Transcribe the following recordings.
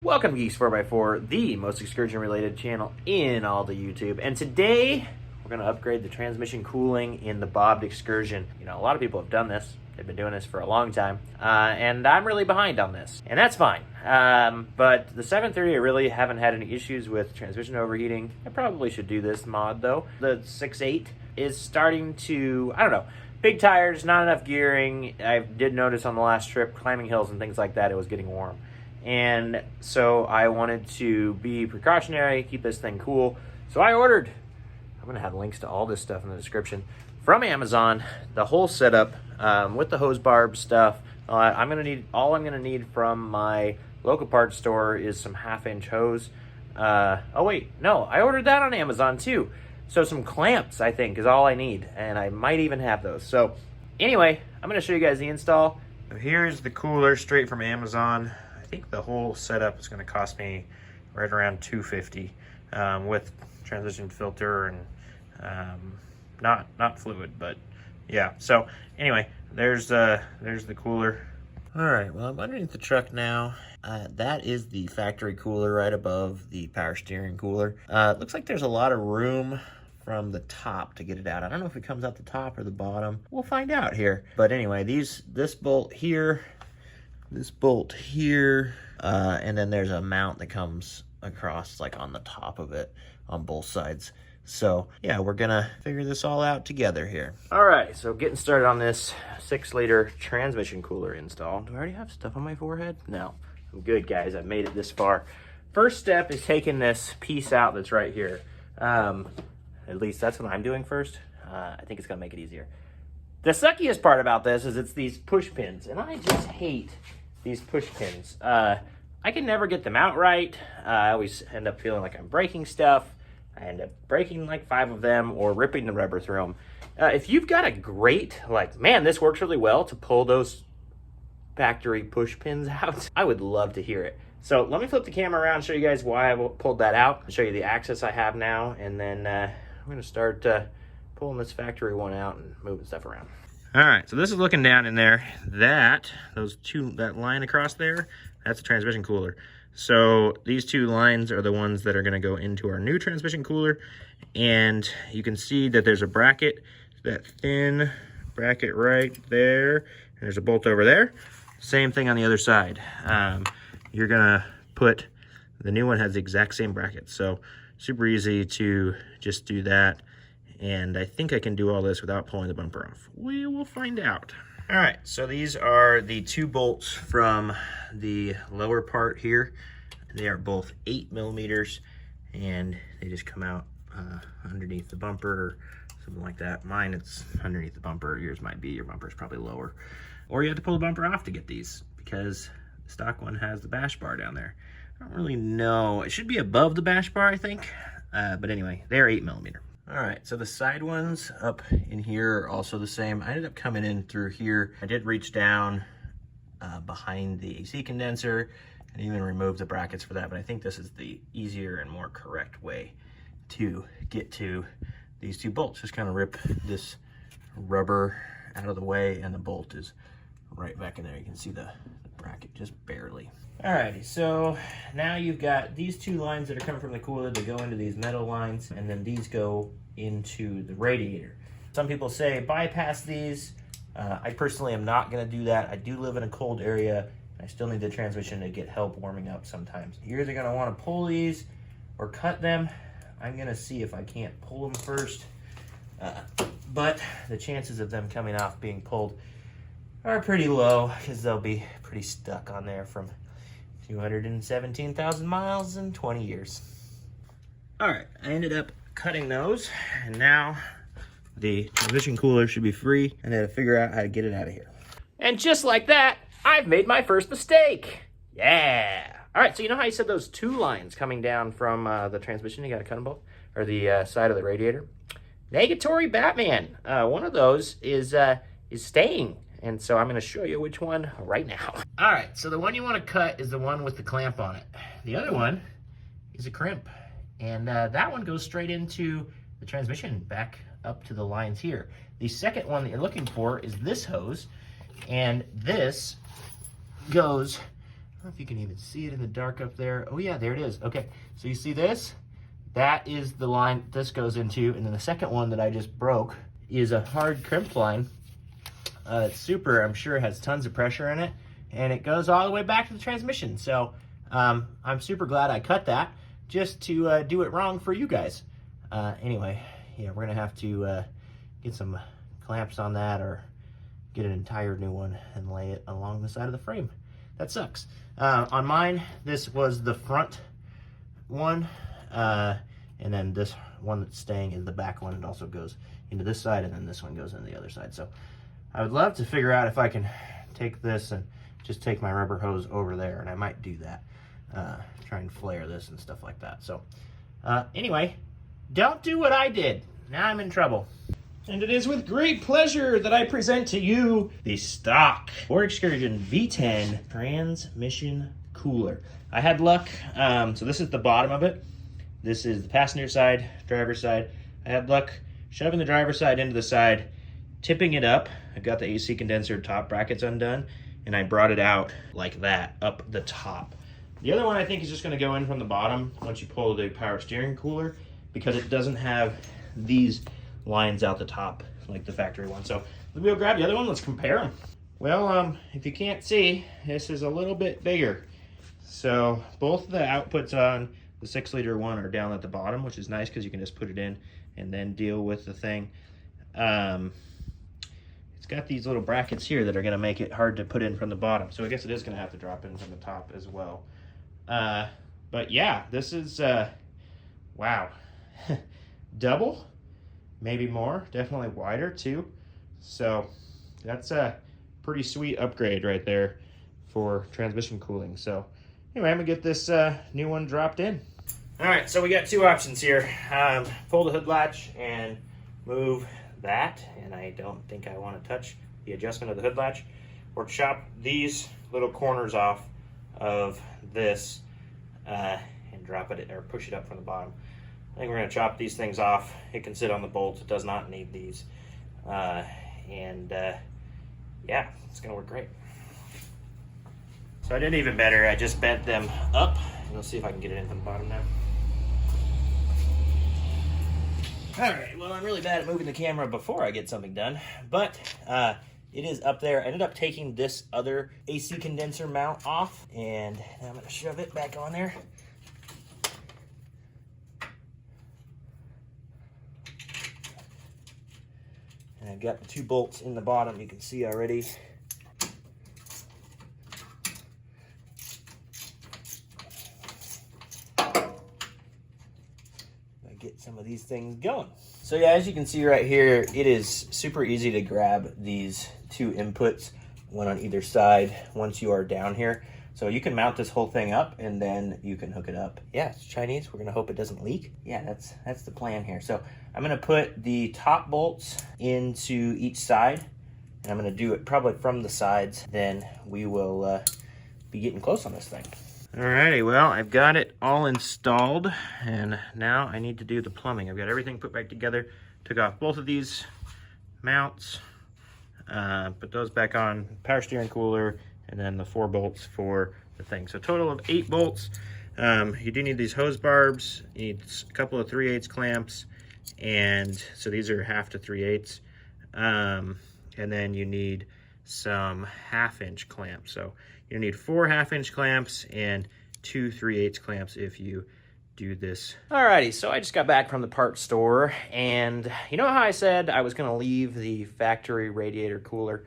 Welcome to Geeks 4x4, the most excursion-related channel in all the YouTube. And today, we're going to upgrade the transmission cooling in the bobbed excursion. You know, a lot of people have done this. They've been doing this for a long time. And I'm really behind on this. And that's fine. But the 730, I really haven't had any issues with transmission overheating. I probably should do this mod, though. The 6.8 is starting to, I don't know, big tires, not enough gearing. I did notice on the last trip, climbing hills and things like that, it was getting warm. And so I wanted to be precautionary, keep this thing cool. So I ordered, I'm going to have links to all this stuff in the description, from Amazon, the whole setup with the hose barb stuff. All I'm going to need from my local parts store is some 1/2-inch hose. Oh wait, no, I ordered that on Amazon too. So some clamps, I think, is all I need. And I might even have those. So anyway, I'm going to show you guys the install. So here's the cooler straight from Amazon. I think the whole setup is going to cost me right around $250 with transition filter and not fluid, but yeah. So anyway, there's the cooler. All right, well, I'm underneath the truck now. That is the factory cooler right above the power steering cooler. It looks like there's a lot of room from the top to get it out. I don't know if it comes out the top or the bottom. We'll find out here. But anyway, this bolt here, this bolt here, and then there's a mount that comes across like on the top of it on both sides. So yeah, we're gonna figure this all out together here. All right, so getting started on this 6-liter transmission cooler install. Do I already have stuff on my forehead? No, I'm good, guys. I've made it this far. First step is taking this piece out that's right here. At least that's what I'm doing first. I think it's gonna make it easier. The suckiest part about this is it's these push pins, and I just hate these push pins. I can never get them out right. I always end up feeling like I'm breaking stuff. I end up breaking like 5 of them or ripping the rubber through them. If you've got a great, like, man, this works really well to pull those factory push pins out, I would love to hear it. So let me flip the camera around and show you guys why I pulled that out. I'll show you the axis I have now, and then I'm gonna start pulling this factory one out and moving stuff around. All right, so this is looking down in there. That line across there, that's a transmission cooler. So these 2 lines are the ones that are gonna go into our new transmission cooler. And you can see that there's a bracket, that thin bracket right there. And there's a bolt over there. Same thing on the other side. You're gonna put, the new one has the exact same bracket. So super easy to just do that. And I think I can do all this without pulling the bumper off. We will find out. All right, so these are the 2 bolts from the lower part here. They are both 8mm, and they just come out underneath the bumper or something like that. Mine, it's underneath the bumper. Yours might be, your bumper's probably lower. Or you have to pull the bumper off to get these, because the stock one has the bash bar down there. I don't really know. It should be above the bash bar, I think. But anyway, they're 8mm. All right, so the side ones up in here are also the same. I ended up coming in through here. I did reach down behind the AC condenser and even remove the brackets for that, but I think this is the easier and more correct way to get to these 2 bolts. Just kind of rip this rubber out of the way, and the bolt is right back in there. You can see the bracket just barely. Alrighty, so now you've got these 2 lines that are coming from the cooler that go into these metal lines, and then these go into the radiator. Some people say bypass these. I personally am not going to do that. I do live in a cold area. I still need the transmission to get help warming up sometimes. You're either going to want to pull these or cut them. I'm going to see if I can't pull them first. But the chances of them coming off being pulled are pretty low, because they'll be pretty stuck on there from 217,000 miles in 20 years. All right, I ended up cutting those, and now the transmission cooler should be free, and I had to figure out how to get it out of here. And just like that, I've made my first mistake. Yeah. All right, so you know how you said those 2 lines coming down from the transmission, you got to cut them both, or the side of the radiator? Negatory Batman. One of those is staying. And so I'm going to show you which one right now. All right, so the one you want to cut is the one with the clamp on it. The other one is a crimp. And that one goes straight into the transmission, back up to the lines here. The second one that you're looking for is this hose. And this goes I don't know if you can even see it in the dark up there. Oh yeah, there it is. Okay, so you see this? That is the line this goes into, and then the second one that I just broke is a hard crimped line. It's super, I'm sure it has tons of pressure in it, and it goes all the way back to the transmission. So I'm super glad I cut that just to do it wrong for you guys. Anyway, yeah, we're gonna have to get some clamps on that or get an entire new one and lay it along the side of the frame. That sucks. On mine, this was the front one, and then this one that's staying is the back one. It also goes into this side, and then this one goes into the other side. So I would love to figure out if I can take this and just take my rubber hose over there, and I might do that. Try and flare this and stuff like that. So anyway, don't do what I did. Now I'm in trouble. And it is with great pleasure that I present to you the Stock Ford Excursion V10 transmission cooler. I had luck, so this is the bottom of it. This is the passenger side, driver's side. I had luck shoving the driver's side into the side, tipping it up. I got the AC condenser top brackets undone, and I brought it out like that, up the top. The other one I think is just gonna go in from the bottom once you pull the power steering cooler, because it doesn't have these lines out the top like the factory one. So let me go grab the other one. Let's compare them. Well, if you can't see, this is a little bit bigger. So both the outputs on the 6-liter one are down at the bottom, which is nice because you can just put it in and then deal with the thing. It's got these little brackets here that are going to make it hard to put in from the bottom. So I guess it is going to have to drop in from the top as well. But yeah, this is, wow. Double, maybe more, definitely wider too. So that's a pretty sweet upgrade right there for transmission cooling. So anyway, I'm gonna get this new one dropped in. All right, so we got two options here. Pull the hood latch and move that, and I don't think I want to touch the adjustment of the hood latch, or chop these little corners off of this and drop it or push it up from the bottom. I think we're going to chop these things off. It can sit on the bolts. It does not need these. Yeah, it's going to work great. So I did even better. I just bent them up. And we'll see if I can get it in from the bottom now. All right, well, I'm really bad at moving the camera before I get something done, but it is up there. I ended up taking this other AC condenser mount off, and now I'm going to shove it back on there. And I've got the two bolts in the bottom, you can see already. Get some of these things going. So yeah, as you can see right here, it is super easy to grab these two inputs, one on either side, once you are down here. So you can mount this whole thing up and then you can hook it up. Yeah, it's Chinese. We're gonna hope it doesn't leak. Yeah, that's the plan here. So I'm gonna put the top bolts into each side, and I'm gonna do it probably from the sides. Then we will be getting close on this thing. Alrighty, well, I've got it all installed, and now I need to do the plumbing. I've got everything put back together. Took off both of these mounts, put those back on, power steering cooler, and then the 4 bolts for the thing. So total of 8 bolts. You do need these hose barbs. You need a couple of 3/8 clamps, and so these are 1/2 to 3/8. And then you need some 1/2-inch clamps. So you need 4 1/2-inch clamps and 2 3/8 clamps if you do this. Alrighty, so I just got back from the parts store, and you know how I said I was gonna leave the factory radiator cooler?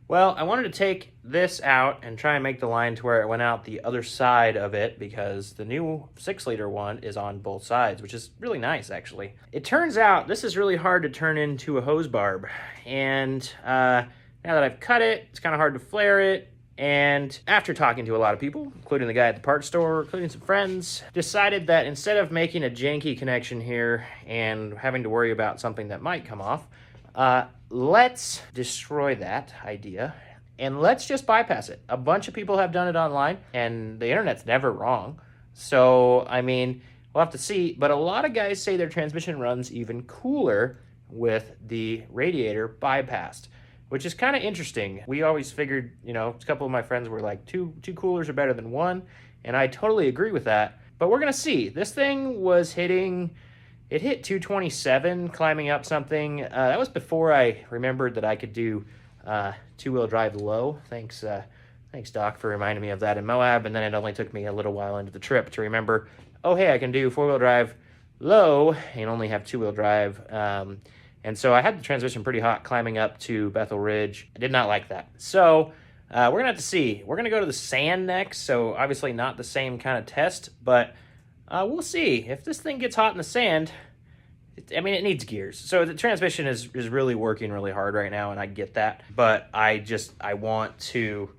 Well, I wanted to take this out and try and make the line to where it went out the other side of it, because the new 6-liter one is on both sides, which is really nice, actually. It turns out this is really hard to turn into a hose barb, and now that I've cut it, it's kind of hard to flare it. And after talking to a lot of people, including the guy at the parts store, including some friends, decided that instead of making a janky connection here and having to worry about something that might come off, let's destroy that idea and let's just bypass it. A bunch of people have done it online, and the internet's never wrong. So, I mean, we'll have to see. But a lot of guys say their transmission runs even cooler with the radiator bypassed, which is kind of interesting. We always figured, you know, a couple of my friends were like, two coolers are better than one, and I totally agree with that. But we're gonna see. This thing was hitting, it hit 227, climbing up something. That was before I remembered that I could do two-wheel drive low. Thanks, Doc, for reminding me of that in Moab. And then it only took me a little while into the trip to remember, oh, hey, I can do four-wheel drive low and only have two-wheel drive. And so I had the transmission pretty hot climbing up to Bethel Ridge. I did not like that. So we're going to have to see. We're going to go to the sand next, so obviously not the same kind of test, but we'll see. If this thing gets hot in the sand, I mean, it needs gears. So the transmission is really working really hard right now, and I get that. But I want to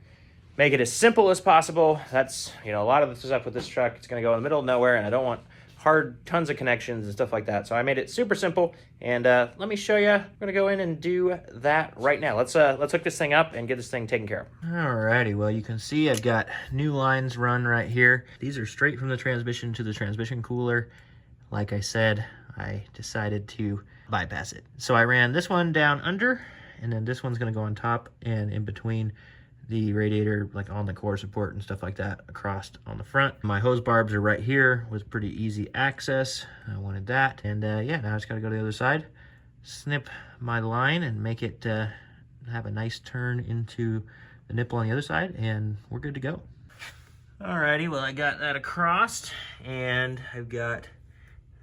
make it as simple as possible. That's, you know, a lot of this stuff with this truck. It's going to go in the middle of nowhere, and I don't want tons of connections and stuff like that. So I made it super simple, and let me show you. I'm gonna go in and do that right now. Let's hook this thing up and get this thing taken care of. Alrighty, well, you can see I've got new lines run right here. These are straight from the transmission to the transmission cooler. Like I said, I decided to bypass it. So I ran this one down under, and then this one's gonna go on top and in between the radiator, like on the core support and stuff like that, across on the front. My hose barbs are right here with pretty easy access. I wanted that. And yeah, now I just gotta go to the other side, snip my line and make it have a nice turn into the nipple on the other side, and we're good to go. Alrighty, well, I got that across, and I've got,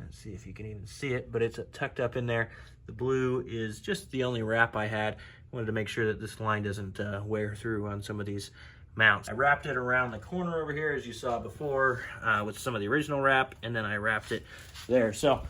let's see if you can even see it, but it's tucked up in there. The blue is just the only wrap I had. Wanted to make sure that this line doesn't wear through on some of these mounts. I wrapped it around the corner over here, as you saw before, with some of the original wrap, and then I wrapped it there. So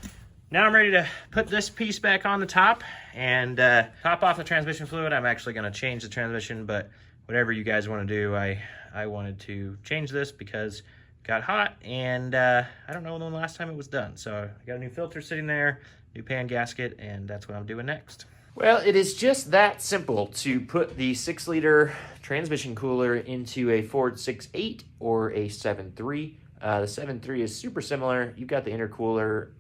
now I'm ready to put this piece back on the top and top off the transmission fluid. I'm actually going to change the transmission, but whatever you guys want to do, I wanted to change this because it got hot, and I don't know when the last time it was done. So I got a new filter sitting there, new pan gasket, and that's what I'm doing next. Well, it is just that simple to put the 6-liter transmission cooler into a Ford 6.8 or a 7.3. The 7.3 is super similar. You've got the intercooler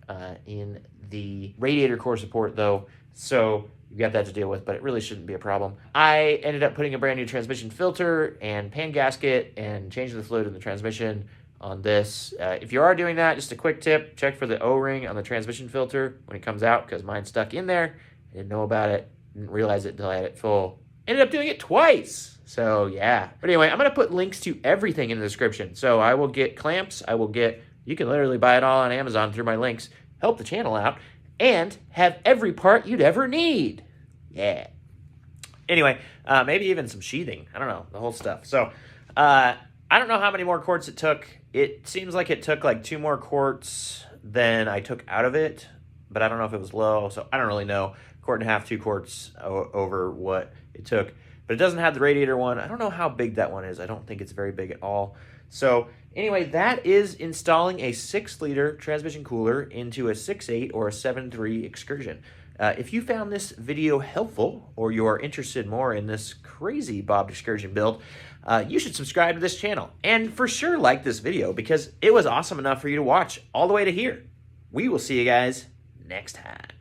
in the radiator core support, though, so you've got that to deal with, but it really shouldn't be a problem. I ended up putting a brand new transmission filter and pan gasket and changing the fluid in the transmission on this. If you are doing that, just a quick tip, check for the O-ring on the transmission filter when it comes out, because mine's stuck in there. I didn't know about it, didn't realize it until I had it full. Ended up doing it twice. So yeah. But anyway, I'm going to put links to everything in the description. So I will get clamps. You can literally buy it all on Amazon through my links. Help the channel out. And have every part you'd ever need. Yeah. Anyway, maybe even some sheathing. I don't know, the whole stuff. So I don't know how many more quarts it took. It seems like it took like 2 more quarts than I took out of it. But I don't know if it was low. So I don't really know. 1.5 quarts, 2 quarts over what it took. But it doesn't have the radiator one. I don't know how big that one is. I don't think it's very big at all. So anyway, that is installing a 6-liter transmission cooler into a 6.8 or a 7.3 Excursion. If you found this video helpful, or you are interested more in this crazy Bob Excursion build, you should subscribe to this channel. And for sure like this video, because it was awesome enough for you to watch all the way to here. We will see you guys next time.